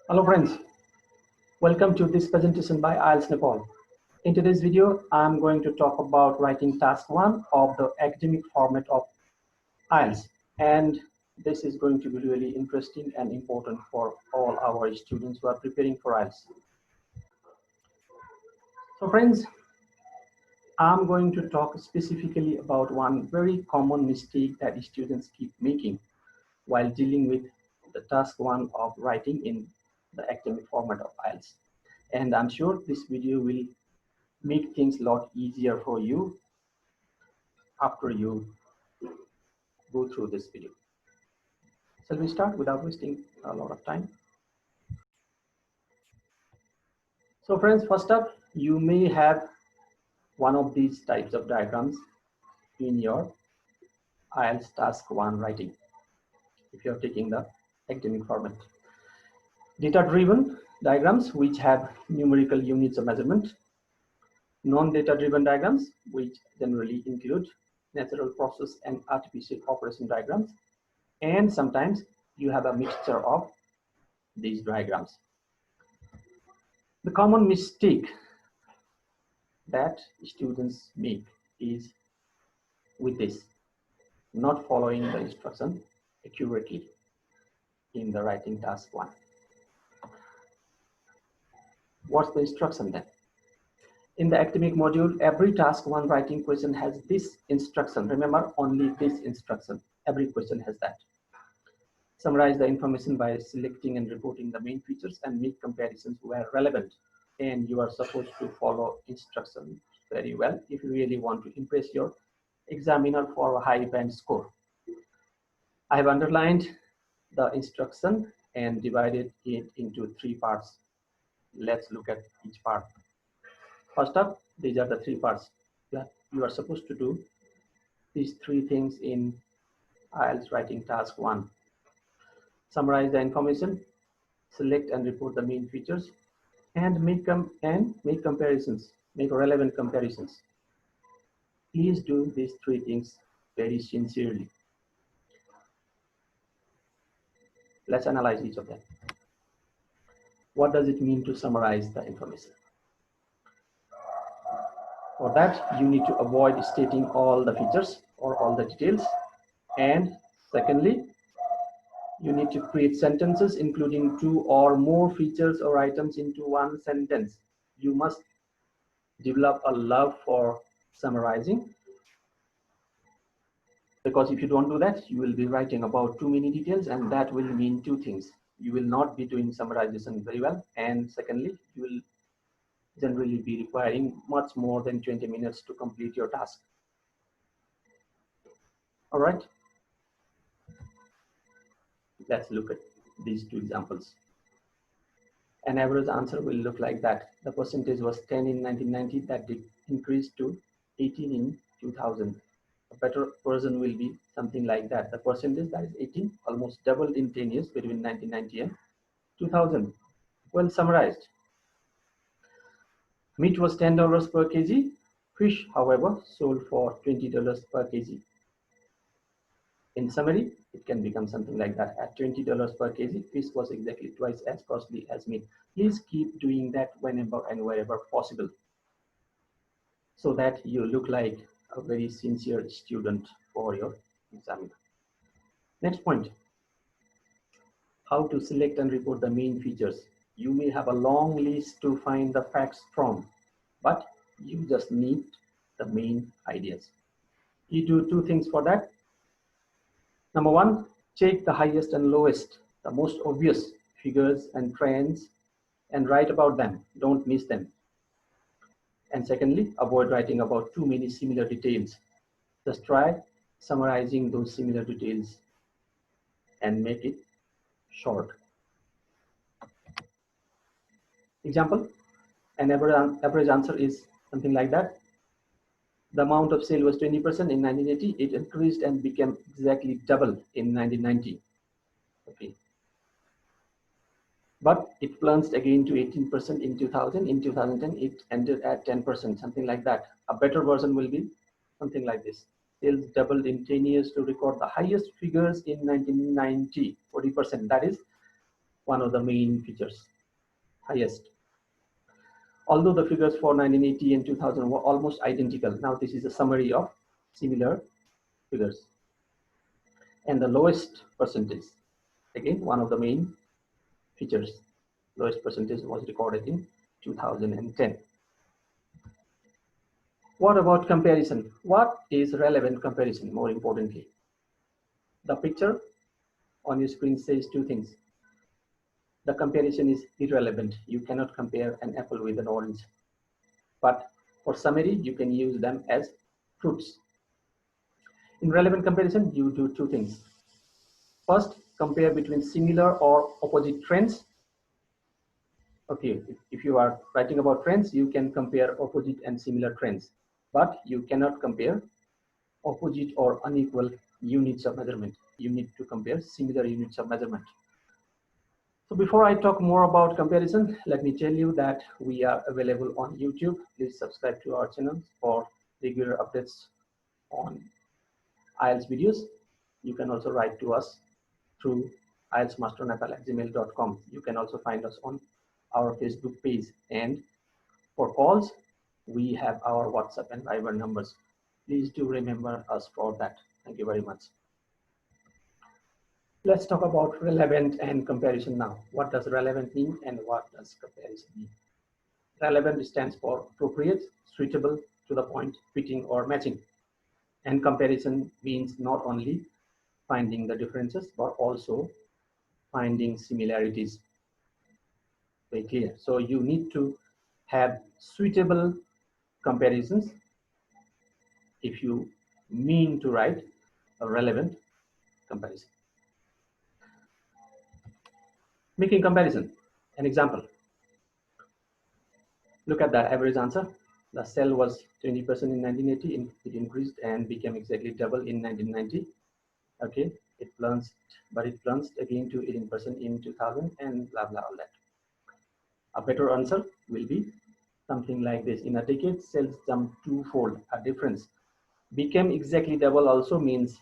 Hello friends, welcome to this presentation by IELTS Nepal. In today's video, I'm going to talk about writing task 1 of the academic format of IELTS. And this is going to be really interesting and important for all our students who are preparing for IELTS. So friends, I'm going to talk specifically about one very common mistake that students keep making while dealing with the task 1 of writing in the academic format of IELTS. And I'm sure this video will make things a lot easier for you after you go through this video. Shall we start without wasting a lot of time? So friends, first up, you may have one of these types of diagrams in your IELTS task 1 writing if you're taking the academic format. Data-driven diagrams which have numerical units of measurement. Non-data driven diagrams which generally include natural process and artificial operation diagrams, and sometimes you have a mixture of these diagrams. The common mistake that students make is with this, not following the instruction accurately in the writing task 1. What's the instruction then? In the academic module, every task 1 writing question has this instruction. Remember, only this instruction. Every question has that. Summarize the information by selecting and reporting the main features and make comparisons where relevant. And you are supposed to follow instructions very well if you really want to impress your examiner for a high band score. I have underlined the instruction and divided it into 3 parts. Let's look at each part. First up, these are the 3 parts that you are supposed to do these 3 things in IELTS writing task 1. Summarize the information, select and report the main features, and make comparisons, make relevant comparisons. Please do these 3 things very sincerely. Let's analyze each of them. What does it mean to summarize the information? For that, you need to avoid stating all the features or all the details. And secondly, you need to create sentences including 2 or more features or items into one sentence. You must develop a love for summarizing, because if you don't do that, you will be writing about too many details, and that will mean 2 things. You will not be doing summarization very well, and secondly, you will generally be requiring much more than 20 minutes to complete your task. All right. Let's look at these 2 examples. An average answer will look like that. The percentage was 10 in 1990, that did increase to 18 in 2000. A better version will be something like that. The percentage, that is 18, almost doubled in 10 years between 1990 and 2000. Well summarized. Meat was $10 per kg. Fish, however, sold for $20 per kg. In summary, it can become something like that. At $20 per kg, fish was exactly twice as costly as meat. Please keep doing that whenever and wherever possible, so that you look like a very sincere student for your examiner. Next point, how to select and report the main features. You may have a long list to find the facts from, but you just need the main ideas. You do 2 things for that. Number 1, check the highest and lowest, the most obvious figures and trends, and write about them. Don't miss them. And secondly, avoid writing about too many similar details. Just try summarizing those similar details and make it short. Example, an average answer is something like that. The amount of sale was 20% in 1980. It increased and became exactly double in 1990. Okay. But it plunged again to 18% in 2000. In 2010, it ended at 10%, something like that. A better version will be something like this. Sales doubled in 10 years to record the highest figures in 1990, 40%. That is, one of the main features, highest. Although the figures for 1980 and 2000 were almost identical, now this is a summary of similar figures. And the lowest percentage, again, one of the main features, lowest percentage was recorded in 2010. What about comparison? What is relevant comparison, more importantly? The picture on your screen says two things. The comparison is irrelevant. You cannot compare an apple with an orange. But for summary, you can use them as fruits. In relevant comparison, you do two things. First, compare between similar or opposite trends. Okay, if you are writing about trends, you can compare opposite and similar trends, but you cannot compare opposite or unequal units of measurement. You need to compare similar units of measurement. So before I talk more about comparison, let me tell you that we are available on YouTube. Please subscribe to our channel for regular updates on IELTS videos. You can also write to us through ieltsmasternepal@gmail.com. You can also find us on our Facebook page, and for calls, we have our WhatsApp and Viber numbers. Please do remember us for that. Thank you very much. Let's talk about relevant and comparison now. What does relevant mean and what does comparison mean? Relevant stands for appropriate, suitable, to the point, fitting or matching. And comparison means not only finding the differences, but also finding similarities. Very clear. So you need to have suitable comparisons if you mean to write a relevant comparison. Making comparison, an example. Look at that average answer. The sale was 20% in 1980, it increased and became exactly double in 1990. Okay, it plunged again to 18% in 2000 and blah blah all that. A better answer will be something like this. In a decade, sales jumped twofold. A difference became exactly double also means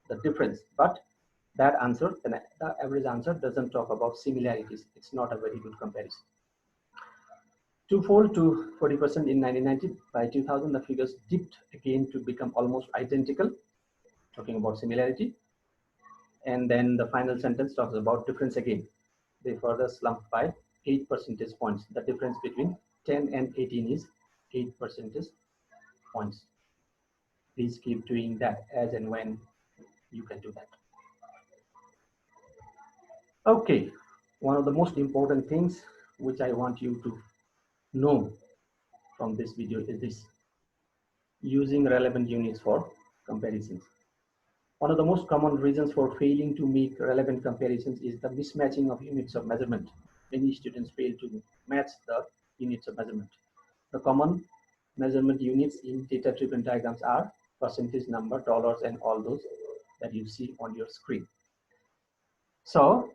the difference, but that answer, the average answer, doesn't talk about similarities. It's not a very good comparison. Twofold to 40% in 1990. By 2000, the figures dipped again to become almost identical, talking about similarity. And then the final sentence talks about difference again. They further slumped by 8 percentage points. The difference between 10 and 18 is 8 percentage points. Please keep doing that as and when you can do that. Okay, one of the most important things which I want you to know from this video is this: using relevant units for comparisons. One of the most common reasons for failing to make relevant comparisons is the mismatching of units of measurement. Many students fail to match the units of measurement. The common measurement units in data-driven diagrams are percentage, number, dollars, and all those that you see on your screen. So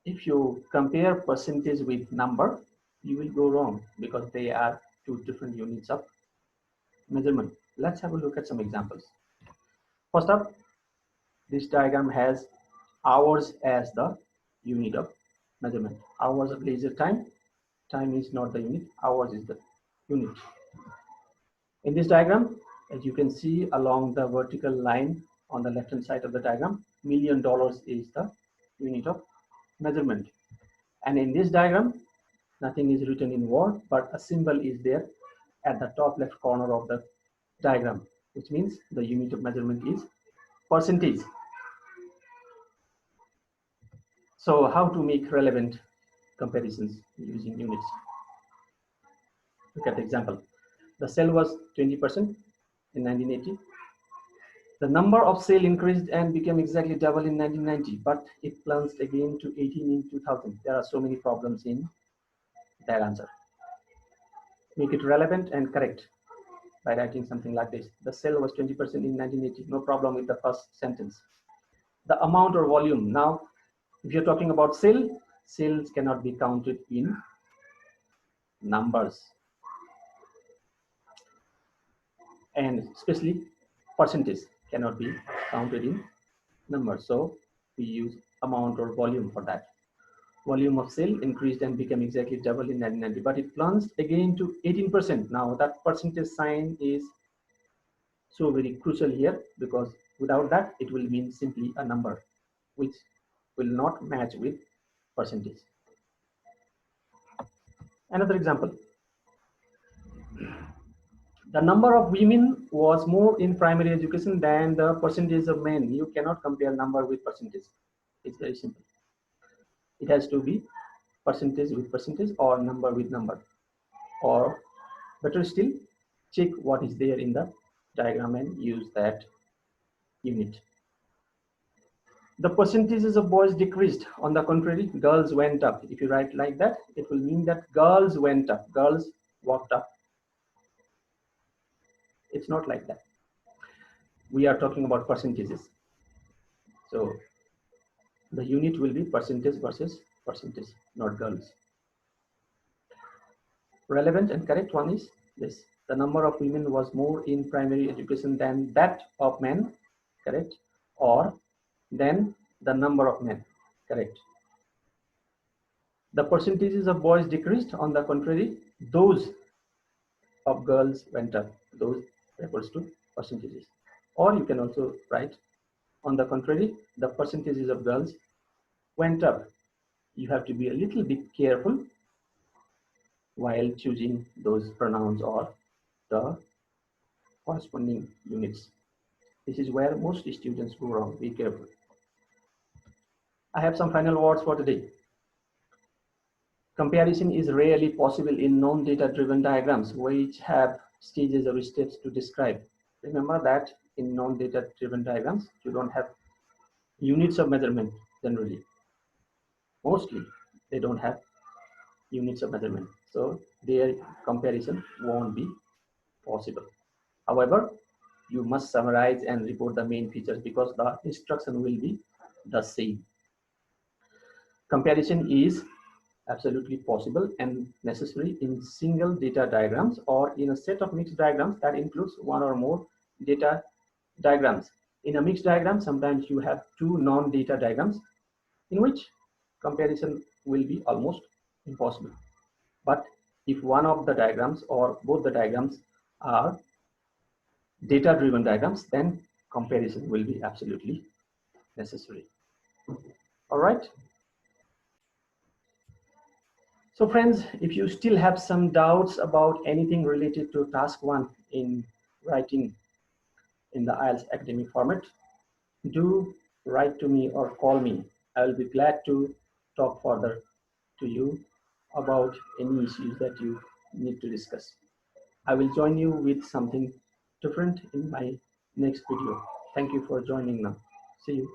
if you compare percentage with number, you will go wrong because they are two different units of measurement. Let's have a look at some examples. First up, this diagram has hours as the unit of measurement. Hours of leisure time. Time is not the unit, hours is the unit. In this diagram, as you can see along the vertical line on the left hand side of the diagram, $1 million is the unit of measurement. And in this diagram, nothing is written in word, but a symbol is there at the top left corner of the diagram, which means the unit of measurement is percentage. So how to make relevant comparisons using units? Look at the example. The sale was 20% in 1980. The number of sale increased and became exactly double in 1990, but it plunged again to 18 in 2000. There are so many problems in that answer. Make it relevant and correct by writing something like this. The sale was 20% in 1980. No problem with the first sentence. The amount or volume. Now, if you're talking about sale, sales cannot be counted in numbers. And especially percentage cannot be counted in numbers. So we use amount or volume for that. Volume of sale increased and became exactly double in 1990, but it plunged again to 18%. Now that percentage sign is so very crucial here, because without that it will mean simply a number which will not match with percentage. Another example, the number of women was more in primary education than the percentage of men. You cannot compare number with percentage. It's very simple. It has to be percentage with percentage or number with number, or better still, check what is there in the diagram and use that unit. The percentages of boys decreased. On the contrary, girls went up. If you write like that, it will mean that girls went up, girls walked up. It's not like that. We are talking about percentages. So the unit will be percentage versus percentage, not girls. Relevant and correct one is this. The number of women was more in primary education than that of men, correct? Or than the number of men, correct? The percentages of boys decreased. On the contrary, those of girls went up. Those refers to percentages. Or you can also write, on the contrary, the percentages of girls went up. You have to be a little bit careful while choosing those pronouns or the corresponding units. This is where most students go wrong. Be careful. I have some final words for today. Comparison is rarely possible in non-data driven diagrams which have stages or steps to describe. Remember that in non-data driven diagrams, you don't have units of measurement generally. Mostly, they don't have units of measurement. So their comparison won't be possible. However, you must summarize and report the main features because the instruction will be the same. Comparison is absolutely possible and necessary in single data diagrams or in a set of mixed diagrams that includes one or more data diagrams. In a mixed diagram, sometimes you have two non-data diagrams in which comparison will be almost impossible. But if one of the diagrams or both the diagrams are data-driven diagrams, then comparison will be absolutely necessary. All right. So friends, if you still have some doubts about anything related to task 1 in writing in the IELTS academic format, do write to me or call me. I will be glad to talk further to you about any issues that you need to discuss. I will join you with something different in my next video. Thank you for joining now. See you.